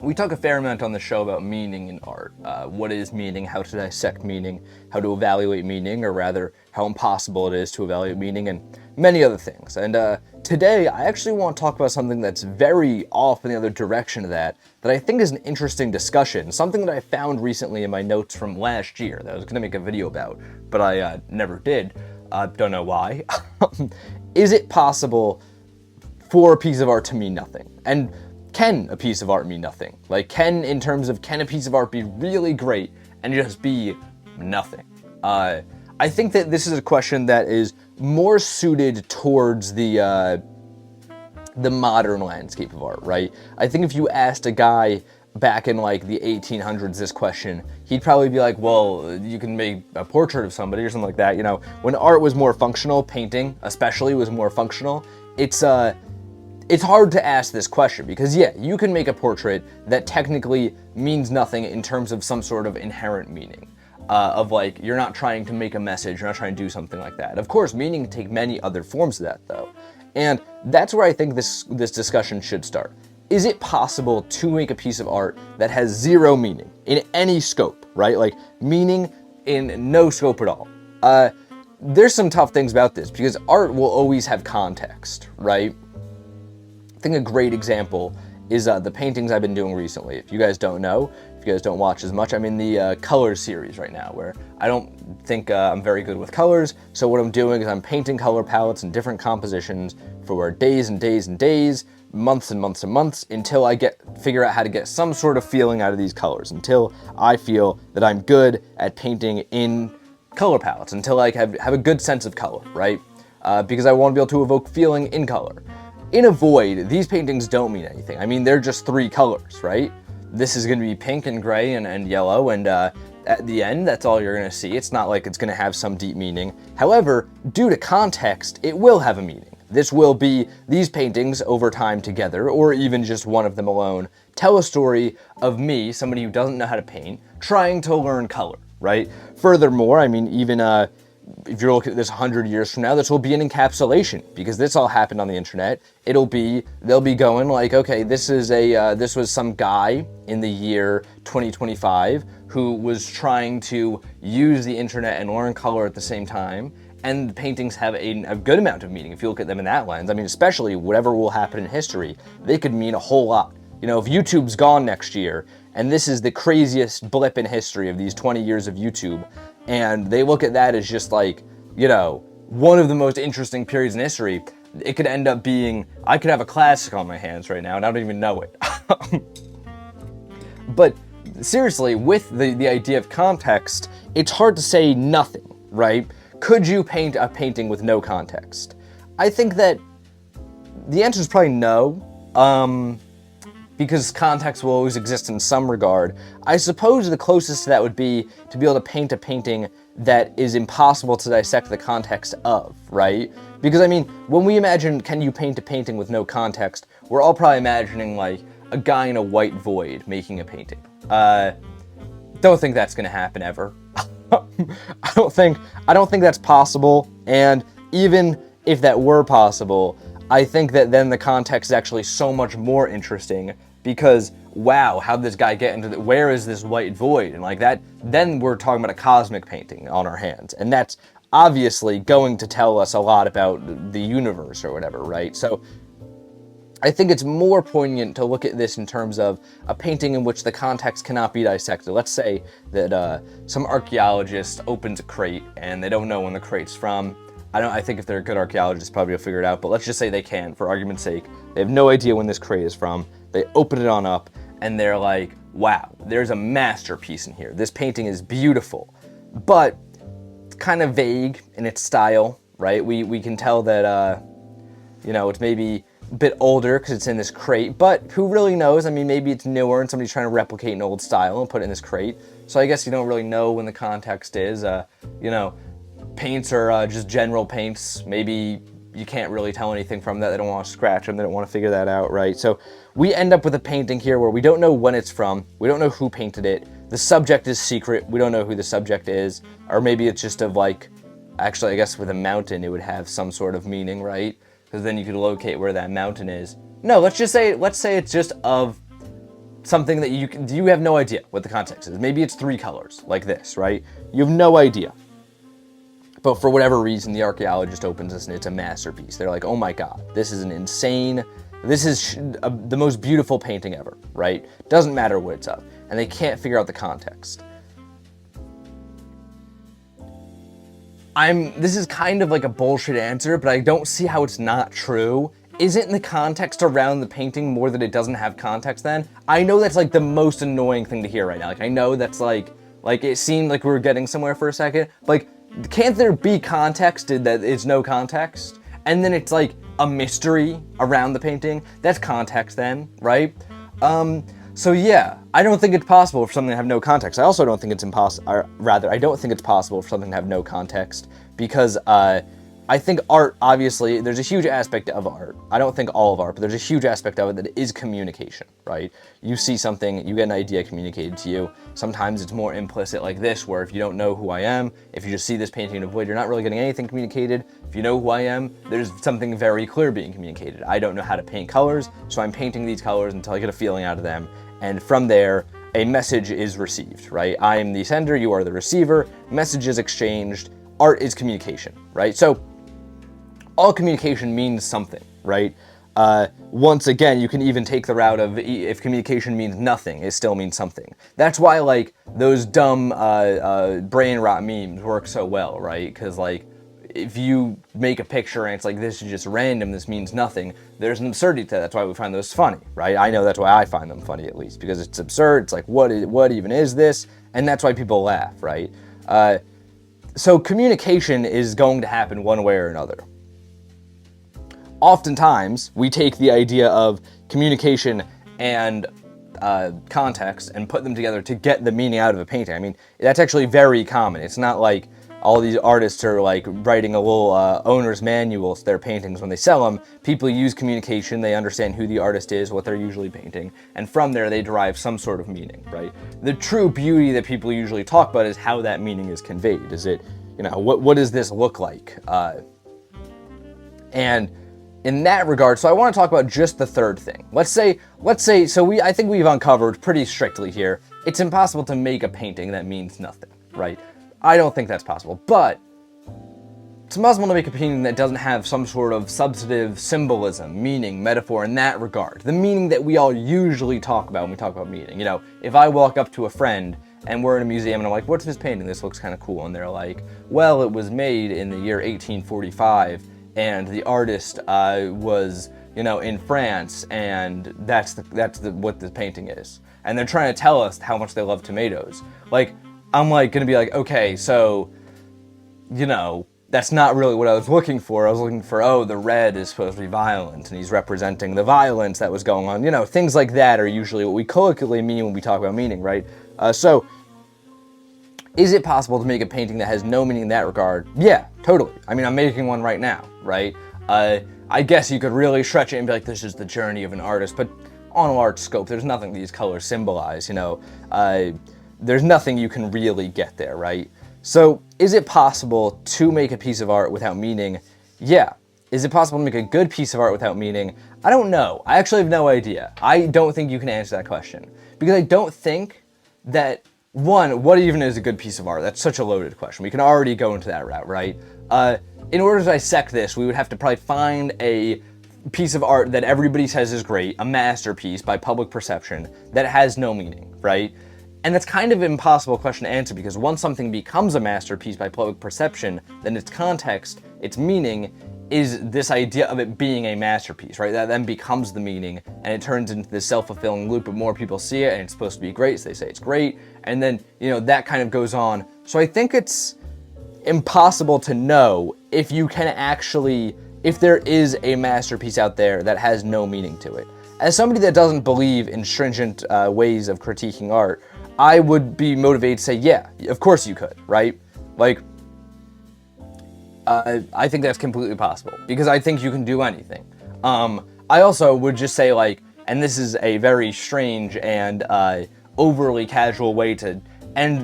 We talk a fair amount on the show about meaning in art. What is meaning, how to dissect meaning, how to evaluate meaning, or rather, how impossible it is to evaluate meaning, and many other things. And today, I actually want to talk about something that's very off in the other direction of that I think is an interesting discussion, something that I found recently in my notes from last year that I was going to make a video about, but I never did. Don't know why. Is it possible for a piece of art to mean nothing? And can a piece of art mean nothing? Like, can a piece of art be really great and just be nothing? I think that this is a question that is more suited towards the modern landscape of art, right? I think if you asked a guy back in like the 1800s this question, he'd probably be like, well, you can make a portrait of somebody or something like that. You know, when art was more functional, painting especially was more functional, it's hard to ask this question because, yeah, you can make a portrait that technically means nothing in terms of some sort of inherent meaning. Of like, you're not trying to make a message, you're not trying to do something like that. Of course, meaning can take many other forms of that, though. And that's where I think this discussion should start. Is it possible to make a piece of art that has zero meaning in any scope, right? Like, meaning in no scope at all. There's some tough things about this because art will always have context, right? I think a great example is the paintings I've been doing recently. If you guys don't know, if you guys don't watch as much, I'm in the colors series right now, where I don't think I'm very good with colors, so what I'm doing is I'm painting color palettes in different compositions for days and days and days, months and months and months, until I figure out how to get some sort of feeling out of these colors, until I feel that I'm good at painting in color palettes, until I have a good sense of color, right? Because I want to be able to evoke feeling in color. In a void, these paintings don't mean anything. I mean, they're just three colors, right? This is going to be pink and gray and yellow, and at the end, that's all you're going to see. It's not like it's going to have some deep meaning. However, due to context, it will have a meaning. This will be these paintings over time together, or even just one of them alone, tell a story of me, somebody who doesn't know how to paint, trying to learn color, right? Furthermore, I mean, even if you're looking at this 100 years from now, this will be an encapsulation because this all happened on the internet. They'll be going like, okay, this was some guy in the year 2025 who was trying to use the internet and learn color at the same time. And the paintings have a good amount of meaning if you look at them in that lens. I mean, especially whatever will happen in history, they could mean a whole lot. You know, if YouTube's gone next year, and this is the craziest blip in history of these 20 years of YouTube, and they look at that as just like, you know, one of the most interesting periods in history, it could end up being, I could have a classic on my hands right now, and I don't even know it. But seriously, with the idea of context, it's hard to say nothing, right? Could you paint a painting with no context? I think that the answer is probably no. Because context will always exist in some regard. I suppose the closest to that would be to be able to paint a painting that is impossible to dissect the context of, right? Because I mean, when we imagine, can you paint a painting with no context, we're all probably imagining like a guy in a white void making a painting. Don't think that's gonna happen ever. I don't think that's possible, and even if that were possible, I think that then the context is actually so much more interesting because, wow, how'd this guy get into where is this white void? And like that, then we're talking about a cosmic painting on our hands. And that's obviously going to tell us a lot about the universe or whatever, right? So I think it's more poignant to look at this in terms of a painting in which the context cannot be dissected. Let's say that some archaeologist opens a crate and they don't know when the crate's from. I think if they're a good archaeologist, probably will figure it out, but let's just say they can, for argument's sake. They have no idea when this crate is from. They open it on up, and they're like, wow, there's a masterpiece in here. This painting is beautiful, but kind of vague in its style, right? We can tell that, you know, it's maybe a bit older because it's in this crate, but who really knows? I mean, maybe it's newer and somebody's trying to replicate an old style and put it in this crate. So I guess you don't really know when the context is, you know, paints are just general paints. Maybe you can't really tell anything from that. They don't want to scratch them. They don't want to figure that out, right? So we end up with a painting here where we don't know when it's from. We don't know who painted it. The subject is secret. We don't know who the subject is. Or maybe it's just of like, actually, I guess with a mountain, it would have some sort of meaning, right? Because then you could locate where that mountain is. No, let's say it's just of something that you have no idea what the context is. Maybe it's 3 colors like this, right? You have no idea. But for whatever reason, the archaeologist opens this and it's a masterpiece. They're like, oh my God, this is the most beautiful painting ever, right? Doesn't matter what it's of. And they can't figure out the context. This is kind of like a bullshit answer, but I don't see how it's not true. Isn't the context around the painting more that it doesn't have context then? I know that's like the most annoying thing to hear right now. Like, I know that's like it seemed like we were getting somewhere for a second. Like, can't there be context that is no context? And then it's like a mystery around the painting? That's context then, right? So yeah, I don't think it's possible for something to have no context. I also don't think it's I don't think it's possible for something to have no context because I think art, obviously, there's a huge aspect of art. I don't think all of art, but there's a huge aspect of it that is communication, right? You see something, you get an idea communicated to you. Sometimes it's more implicit like this, where if you don't know who I am, if you just see this painting in a void, you're not really getting anything communicated. If you know who I am, there's something very clear being communicated. I don't know how to paint colors, so I'm painting these colors until I get a feeling out of them. And from there, a message is received, right? I am the sender, you are the receiver, message is exchanged, art is communication, right? So all communication means something, right? Once again, you can even take the route of if communication means nothing, it still means something. That's why, like, those dumb brain rot memes work so well, right? Because, like, if you make a picture and it's like, this is just random, this means nothing, there's an absurdity to that. That's why we find those funny, right? I know that's why I find them funny, at least, because it's absurd. It's like, what even is this? And that's why people laugh, right? So communication is going to happen one way or another. Oftentimes, we take the idea of communication and context and put them together to get the meaning out of a painting. I mean, that's actually very common. It's not like all these artists are like writing a little owner's manual to their paintings when they sell them. People use communication, they understand who the artist is, what they're usually painting, and from there they derive some sort of meaning, right? The true beauty that people usually talk about is how that meaning is conveyed. Is it, what does this look like? And in that regard, so I want to talk about just the third thing. Let's say, I think we've uncovered pretty strictly here, it's impossible to make a painting that means nothing, right? I don't think that's possible, but it's impossible to make a painting that doesn't have some sort of substantive symbolism, meaning, metaphor in that regard. The meaning that we all usually talk about when we talk about meaning. If I walk up to a friend and we're in a museum and I'm like, what's this painting? This looks kind of cool. And they're like, well, it was made in the year 1845. And the artist was, in France, and that's what the painting is. And they're trying to tell us how much they love tomatoes. Like, I'm like gonna be like, okay, so, that's not really what I was looking for. I was looking for, the red is supposed to be violent, and he's representing the violence that was going on. Things like that are usually what we colloquially mean when we talk about meaning, right? So, is it possible to make a painting that has no meaning in that regard? Yeah, totally. I mean, I'm making one right now, right? I guess you could really stretch it and be like, this is the journey of an artist, but on a large scope, there's nothing these colors symbolize, there's nothing you can really get there, right? So, is it possible to make a piece of art without meaning? Yeah. Is it possible to make a good piece of art without meaning? I don't know. I actually have no idea. I don't think you can answer that question. Because I don't think that, one, what even is a good piece of art? That's such a loaded question. We can already go into that route, right? In order to dissect this, we would have to probably find a piece of art that everybody says is great, a masterpiece by public perception, that has no meaning, right? And that's kind of an impossible question to answer, because once something becomes a masterpiece by public perception, then its context, its meaning, is this idea of it being a masterpiece, right? That then becomes the meaning, and it turns into this self-fulfilling loop of more people see it, and it's supposed to be great, so they say it's great, and then, that kind of goes on. So I think it's impossible to know if there is a masterpiece out there that has no meaning to it. As somebody that doesn't believe in stringent ways of critiquing art, I would be motivated to say, yeah, of course you could, right? Like, I think that's completely possible, because I think you can do anything. I also would just say, like, and this is a very strange and overly casual way to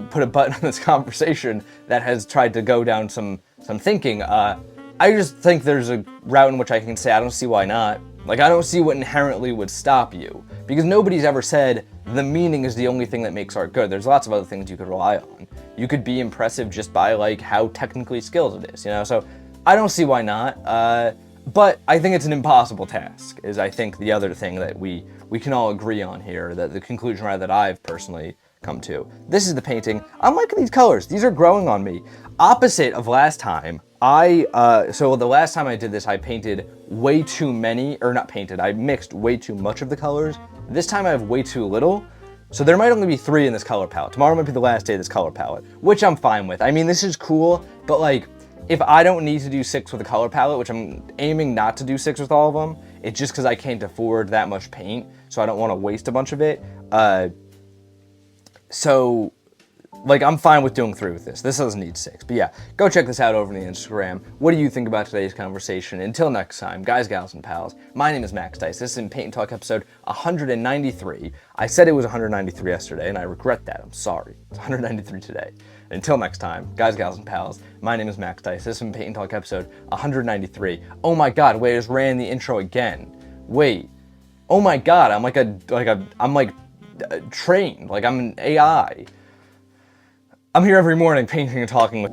put a button on this conversation that has tried to go down some thinking. I just think there's a route in which I can say, I don't see why not. Like, I don't see what inherently would stop you, because nobody's ever said the meaning is the only thing that makes art good. There's lots of other things you could rely on. You could be impressive just by like how technically skilled it is, you know? So I don't see why not. But I think it's an impossible task, is I think the other thing that we can all agree on here, that the conclusion rather that I've personally come to. This is the painting. I'm liking these colors. These are growing on me. Opposite of last time, so the last time I did this, I painted way too many, or not painted, I mixed way too much of the colors. This time I have way too little. So there might only be 3 in this color palette. Tomorrow might be the last day of this color palette, which I'm fine with. I mean, this is cool, but like, if I don't need to do 6 with a color palette, which I'm aiming not to do 6 with all of them, it's just because I can't afford that much paint, so I don't want to waste a bunch of it. So, like, I'm fine with doing 3 with this. This doesn't need 6. But yeah, go check this out over on the Instagram. What do you think about today's conversation? Until next time, guys, gals, and pals, my name is Max Dice. This is in Paint and Talk episode 193. I said it was 193 yesterday, and I regret that. I'm sorry. It's 193 today. Until next time, guys, gals, and pals, my name is Max Dice. This is in Paint and Talk episode 193. Oh my god, wait, I just ran the intro again. Wait. Oh my god, I'm trained. Like, I'm an AI. I'm here every morning painting and talking with